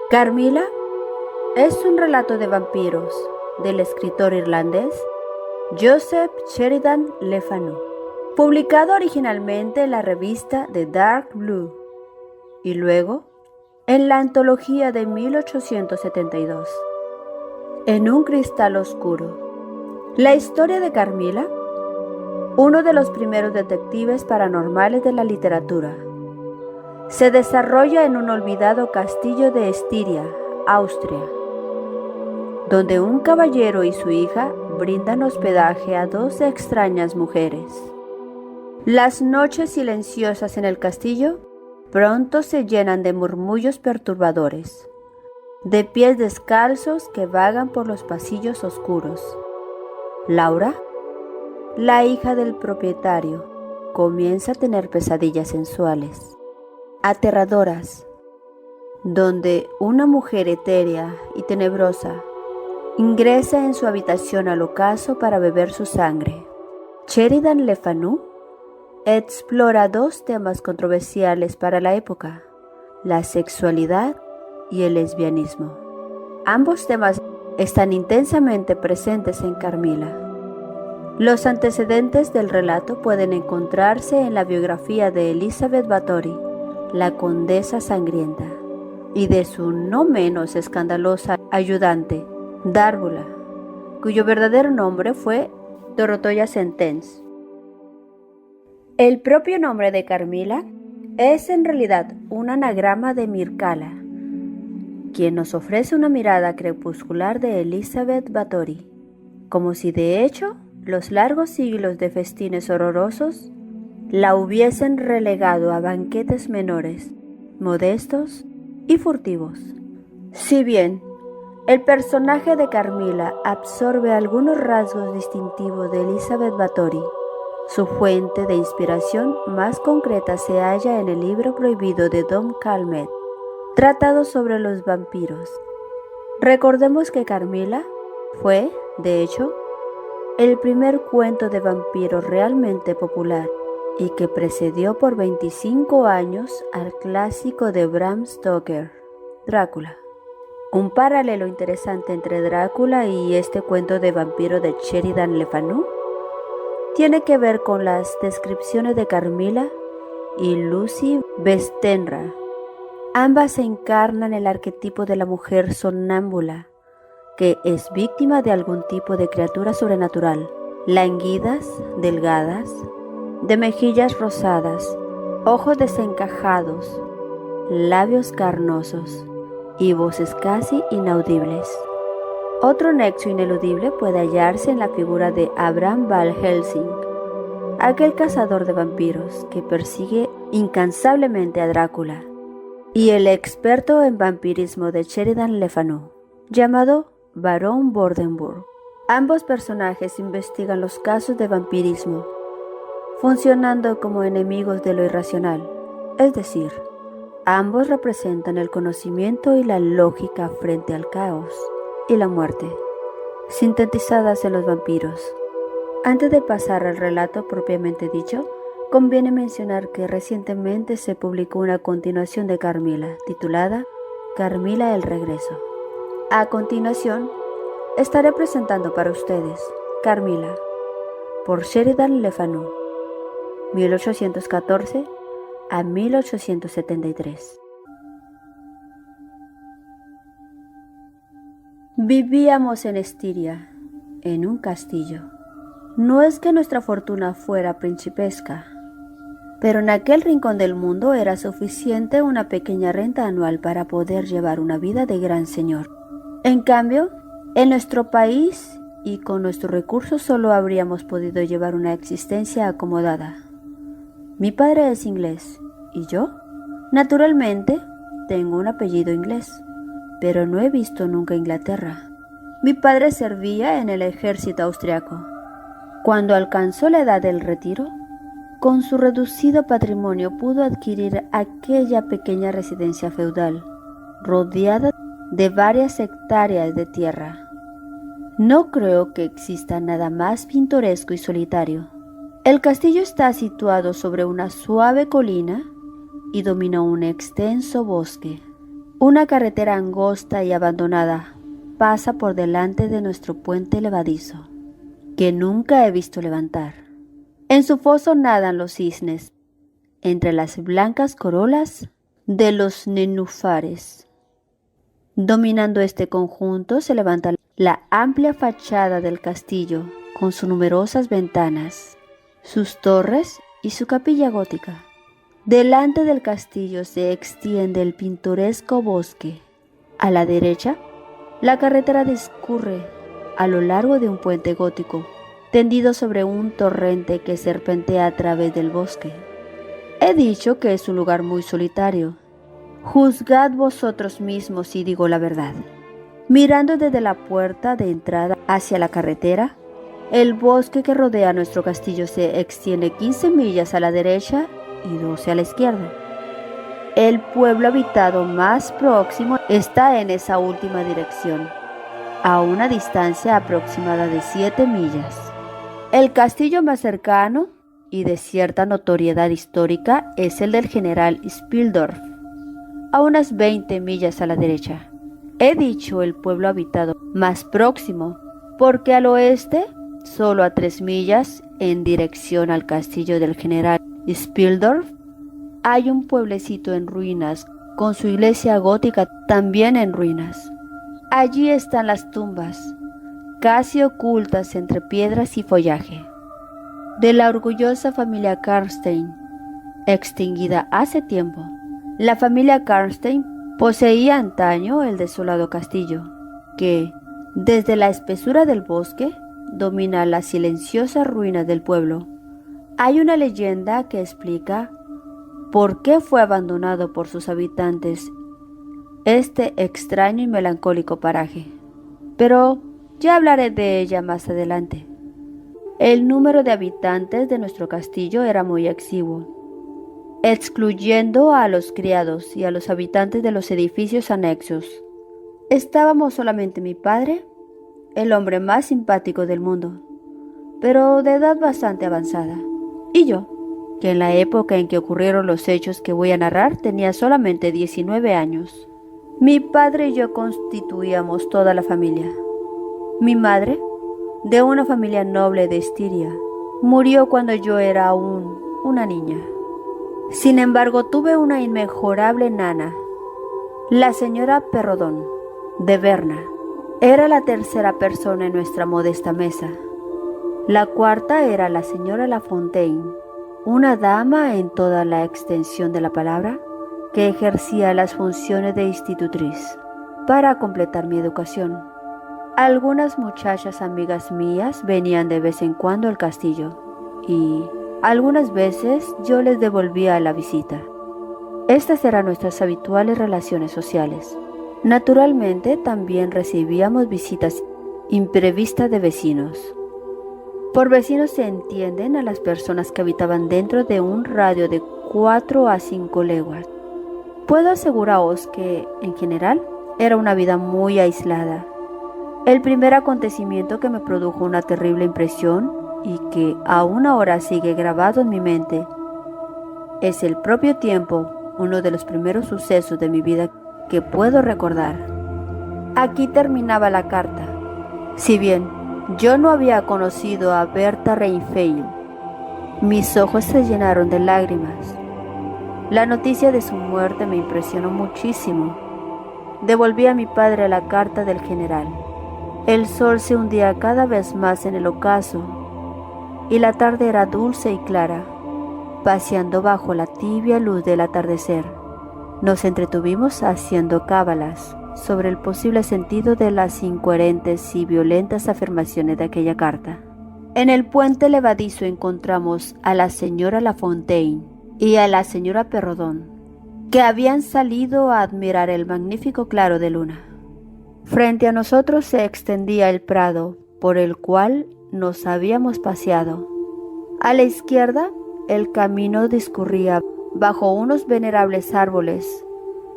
Carmilla es un relato de vampiros del escritor irlandés Joseph Sheridan Le Fanu, publicado originalmente en la revista The Dark Blue y luego en la antología de 1872, En un cristal oscuro. La historia de Carmilla, uno de los primeros detectives paranormales de la literatura, se desarrolla en un olvidado castillo de Estiria, Austria, donde un caballero y su hija brindan hospedaje a dos extrañas mujeres. Las noches silenciosas en el castillo pronto se llenan de murmullos perturbadores, de pies descalzos que vagan por los pasillos oscuros. Laura, la hija del propietario, comienza a tener pesadillas sensuales, aterradoras, donde una mujer etérea y tenebrosa ingresa en su habitación al ocaso para beber su sangre. Sheridan Le Fanu explora dos temas controversiales para la época: la sexualidad y el lesbianismo. Ambos temas están intensamente presentes en Carmilla. Los antecedentes del relato pueden encontrarse en la biografía de Elizabeth Bathory, la condesa sangrienta, y de su no menos escandalosa ayudante, Drácula, cuyo verdadero nombre fue Dorothea Sentence. El propio nombre de Carmilla es en realidad un anagrama de Mircalla, quien nos ofrece una mirada crepuscular de Elizabeth Bathory, como si de hecho los largos siglos de festines horrorosos la hubiesen relegado a banquetes menores, modestos y furtivos. Si bien el personaje de Carmilla absorbe algunos rasgos distintivos de Elizabeth Bathory, su fuente de inspiración más concreta se halla en el libro prohibido de Dom Calmet, Tratado sobre los vampiros. Recordemos que Carmilla fue, de hecho, el primer cuento de vampiros realmente popular y que precedió por 25 años al clásico de Bram Stoker, Drácula. Un paralelo interesante entre Drácula y este cuento de vampiro de Sheridan Le Fanu tiene que ver con las descripciones de Carmilla y Lucy Westenra. Ambas encarnan el arquetipo de la mujer sonámbula, que es víctima de algún tipo de criatura sobrenatural. Languidas, delgadas, de mejillas rosadas, ojos desencajados, labios carnosos y voces casi inaudibles. Otro nexo ineludible puede hallarse en la figura de Abraham Van Helsing, aquel cazador de vampiros que persigue incansablemente a Drácula, y el experto en vampirismo de Sheridan Le Fanu, llamado Barón Vordenburg. Ambos personajes investigan los casos de vampirismo, funcionando como enemigos de lo irracional, es decir, ambos representan el conocimiento y la lógica frente al caos y la muerte, sintetizadas en los vampiros. Antes de pasar al relato propiamente dicho, conviene mencionar que recientemente se publicó una continuación de Carmilla, titulada Carmilla el regreso. A continuación, estaré presentando para ustedes Carmilla, por Sheridan Le Fanu, 1814 a 1873. Vivíamos en Estiria, en un castillo. No es que nuestra fortuna fuera principesca, pero en aquel rincón del mundo era suficiente una pequeña renta anual para poder llevar una vida de gran señor. En cambio, en nuestro país y con nuestros recursos solo habríamos podido llevar una existencia acomodada. Mi padre es inglés y yo, naturalmente, tengo un apellido inglés, pero no he visto nunca Inglaterra. Mi padre servía en el ejército austriaco. Cuando alcanzó la edad del retiro, con su reducido patrimonio pudo adquirir aquella pequeña residencia feudal, rodeada de varias hectáreas de tierra. No creo que exista nada más pintoresco y solitario. El castillo está situado sobre una suave colina y domina un extenso bosque. Una carretera angosta y abandonada pasa por delante de nuestro puente levadizo, que nunca he visto levantar. En su foso nadan los cisnes, entre las blancas corolas de los nenúfares. Dominando este conjunto se levanta la amplia fachada del castillo, con sus numerosas ventanas, sus torres y su capilla gótica. Delante del castillo se extiende el pintoresco bosque. A la derecha, la carretera discurre a lo largo de un puente gótico, tendido sobre un torrente que serpentea a través del bosque. He dicho que es un lugar muy solitario. Juzgad vosotros mismos si digo la verdad. Mirando desde la puerta de entrada hacia la carretera, el bosque que rodea nuestro castillo se extiende 15 millas a la derecha y 12 a la izquierda. El pueblo habitado más próximo está en esa última dirección, a una distancia aproximada de 7 millas. El castillo más cercano y de cierta notoriedad histórica es el del general Spildorf, a unas 20 millas a la derecha. He dicho el pueblo habitado más próximo, porque al oeste, solo a 3 millas en dirección al castillo del general Spildorf, hay un pueblecito en ruinas, con su iglesia gótica también en ruinas. Allí están las tumbas, casi ocultas entre piedras y follaje, de la orgullosa familia Karnstein, extinguida hace tiempo. La familia Karnstein poseía antaño el desolado castillo, que, desde la espesura del bosque, domina las silenciosas ruinas del pueblo. Hay una leyenda que explica por qué fue abandonado por sus habitantes este extraño y melancólico paraje, pero ya hablaré de ella más adelante. El número de habitantes de nuestro castillo era muy exiguo, excluyendo a los criados y a los habitantes de los edificios anexos. Estábamos solamente mi padre, el hombre más simpático del mundo, pero de edad bastante avanzada, y yo, que en la época en que ocurrieron los hechos que voy a narrar tenía solamente 19 años. Mi padre y yo constituíamos toda la familia. Mi madre, de una familia noble de Estiria, murió cuando yo era aún una niña. Sin embargo, tuve una inmejorable nana, la señora Perrodón, de Berna. Era la tercera persona en nuestra modesta mesa. La cuarta era la señora Lafontaine, una dama en toda la extensión de la palabra, que ejercía las funciones de institutriz para completar mi educación. Algunas muchachas amigas mías venían de vez en cuando al castillo y algunas veces yo les devolvía la visita. Estas eran nuestras habituales relaciones sociales. Naturalmente también recibíamos visitas imprevistas de vecinos. Por vecinos se entienden a las personas que habitaban dentro de un radio de 4 a 5 leguas. Puedo aseguraros que, en general, era una vida muy aislada. El primer acontecimiento que me produjo una terrible impresión y que aún ahora sigue grabado en mi mente es el propio tiempo, uno de los primeros sucesos de mi vida que puedo recordar. Aquí terminaba la carta. Si bien yo no había conocido a Berta Reinfeld, mis ojos se llenaron de lágrimas. La noticia de su muerte me impresionó muchísimo. Devolví a mi padre la carta del general. El sol se hundía cada vez más en el ocaso y la tarde era dulce y clara, paseando bajo la tibia luz del atardecer. Nos entretuvimos haciendo cábalas sobre el posible sentido de las incoherentes y violentas afirmaciones de aquella carta. En el puente levadizo encontramos a la señora Lafontaine y a la señora Perrodón, que habían salido a admirar el magnífico claro de luna. Frente a nosotros se extendía el prado por el cual nos habíamos paseado. A la izquierda, el camino discurría bajo unos venerables árboles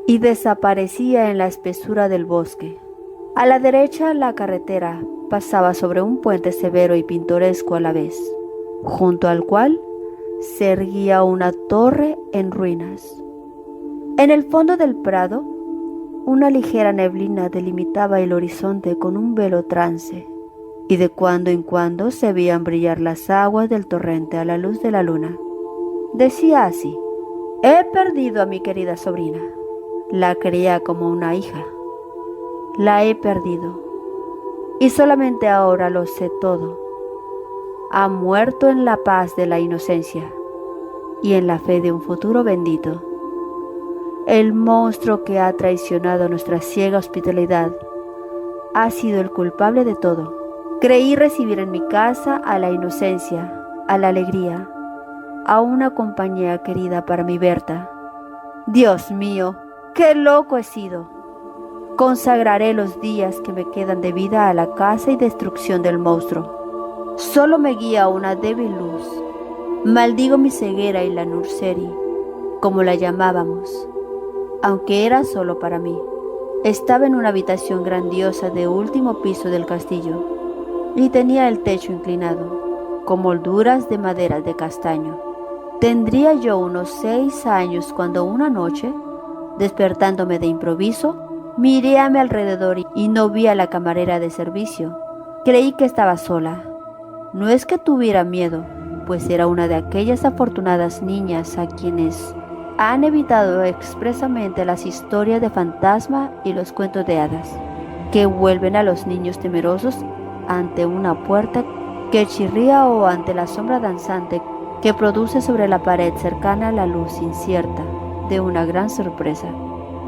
y desaparecía en la espesura del bosque. A la derecha, la carretera pasaba sobre un puente severo y pintoresco a la vez, junto al cual se erguía una torre en ruinas. En el fondo del prado, Una ligera neblina delimitaba el horizonte con un velo trance, y de cuando en cuando se veían brillar las aguas del torrente a la luz de la luna. Decía así: he perdido a mi querida sobrina. La quería como una hija. La he perdido, y solamente ahora lo sé todo. Ha muerto en la paz de la inocencia y en la fe de un futuro bendito. El monstruo que ha traicionado nuestra ciega hospitalidad ha sido el culpable de todo. Creí recibir en mi casa a la inocencia, a la alegría, a una compañía querida para mi Berta. Dios mío, qué loco he sido. Consagraré los días que me quedan de vida a la caza y destrucción del monstruo. Solo me guía una débil luz. Maldigo mi ceguera y la Nurseri, como la llamábamos, aunque era solo para mí. Estaba en una habitación grandiosa de último piso del castillo y tenía el techo inclinado, con molduras de madera de castaño. Tendría yo unos 6 años cuando una noche, despertándome de improviso, miré a mi alrededor y no vi a la camarera de servicio. Creí que estaba sola. No es que tuviera miedo, pues era una de aquellas afortunadas niñas a quienes han evitado expresamente las historias de fantasma y los cuentos de hadas, que vuelven a los niños temerosos ante una puerta que chirría o ante la sombra danzante que produce sobre la pared cercana la luz incierta de una gran sorpresa.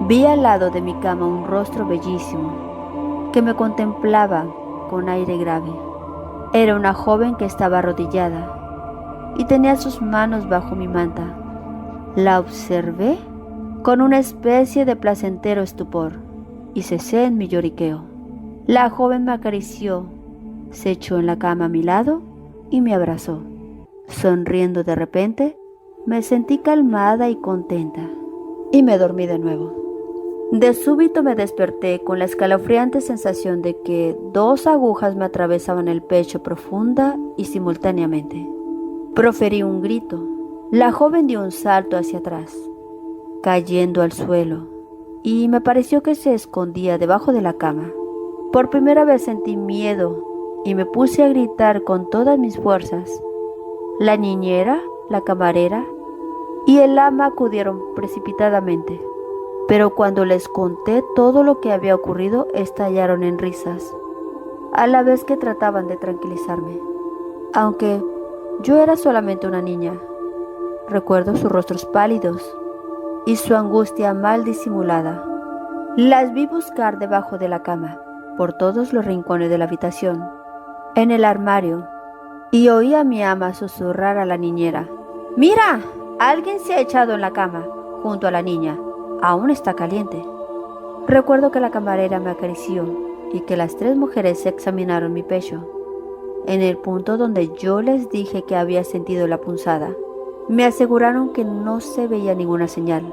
Vi al lado de mi cama un rostro bellísimo que me contemplaba con aire grave. Era una joven que estaba arrodillada y tenía sus manos bajo mi manta. La observé con una especie de placentero estupor y cesé en mi lloriqueo. La joven me acarició, se echó en la cama a mi lado y me abrazó. Sonriendo de repente, me sentí calmada y contenta y me dormí de nuevo. De súbito me desperté con la escalofriante sensación de que 2 agujas me atravesaban el pecho profunda y simultáneamente. Proferí un grito. La joven dio un salto hacia atrás, cayendo al suelo, y me pareció que se escondía debajo de la cama. Por primera vez sentí miedo y me puse a gritar con todas mis fuerzas. La niñera, la camarera y el ama acudieron precipitadamente, pero cuando les conté todo lo que había ocurrido, estallaron en risas, a la vez que trataban de tranquilizarme, aunque yo era solamente una niña. Recuerdo sus rostros pálidos y su angustia mal disimulada. Las vi buscar debajo de la cama, por todos los rincones de la habitación, en el armario, y oí a mi ama susurrar a la niñera: «¡Mira! Alguien se ha echado en la cama, junto a la niña. Aún está caliente». Recuerdo que la camarera me acarició y que las 3 mujeres examinaron mi pecho, en el punto donde yo les dije que había sentido la punzada. Me aseguraron que no se veía ninguna señal.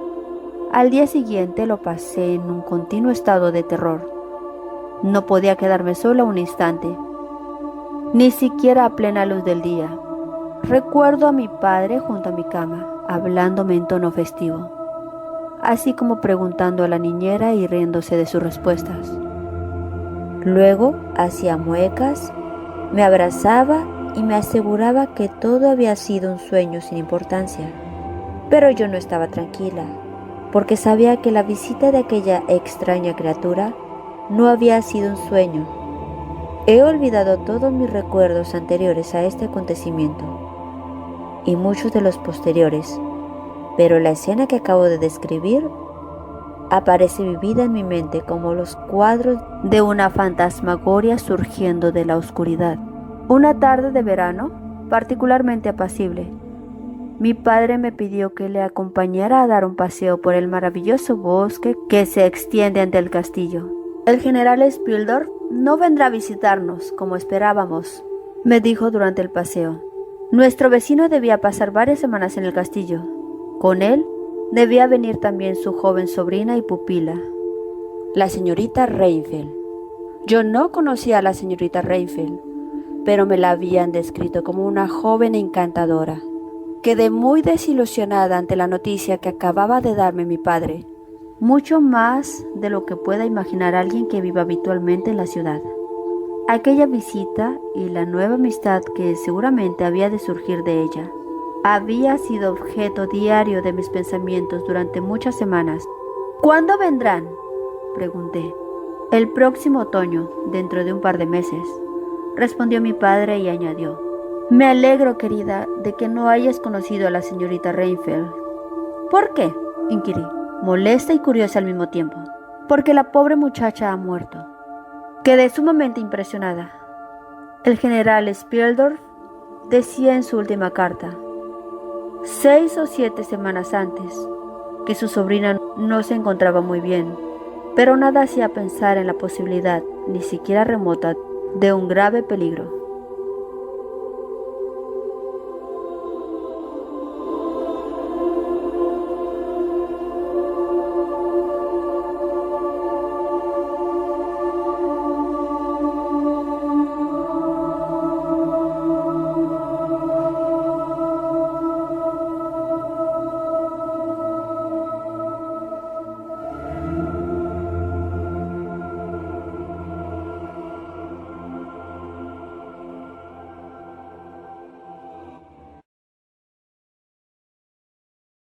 Al día siguiente lo pasé en un continuo estado de terror. No podía quedarme sola un instante, ni siquiera a plena luz del día. Recuerdo a mi padre junto a mi cama, hablándome en tono festivo, así como preguntando a la niñera y riéndose de sus respuestas. Luego hacía muecas, me abrazaba y me aseguraba que todo había sido un sueño sin importancia. Pero yo no estaba tranquila, porque sabía que la visita de aquella extraña criatura no había sido un sueño. He olvidado todos mis recuerdos anteriores a este acontecimiento y muchos de los posteriores, pero la escena que acabo de describir aparece vivida en mi mente como los cuadros de una fantasmagoria surgiendo de la oscuridad. Una tarde de verano, particularmente apacible, mi padre me pidió que le acompañara a dar un paseo por el maravilloso bosque que se extiende ante el castillo. El general Spildorf no vendrá a visitarnos como esperábamos, me dijo durante el paseo. Nuestro vecino debía pasar varias semanas en el castillo. Con él debía venir también su joven sobrina y pupila, la señorita Reinfeldt. Yo no conocía a la señorita Reinfeldt, pero me la habían descrito como una joven encantadora. Quedé muy desilusionada ante la noticia que acababa de darme mi padre. mucho más de lo que pueda imaginar alguien que viva habitualmente en la ciudad. Aquella visita y la nueva amistad que seguramente había de surgir de ella había sido objeto diario de mis pensamientos durante muchas semanas. ¿Cuándo vendrán?, pregunté. El próximo otoño, dentro de un par de meses, respondió mi padre y añadió: me alegro, querida, de que no hayas conocido a la señorita Reinfeldt. ¿Por qué?, inquirí, molesta y curiosa al mismo tiempo. Porque la pobre muchacha ha muerto. Quedé sumamente impresionada. El general Spieldorf decía en su última carta, 6 o 7 semanas antes, que su sobrina no se encontraba muy bien, pero nada hacía pensar en la posibilidad, ni siquiera remota, de un grave peligro.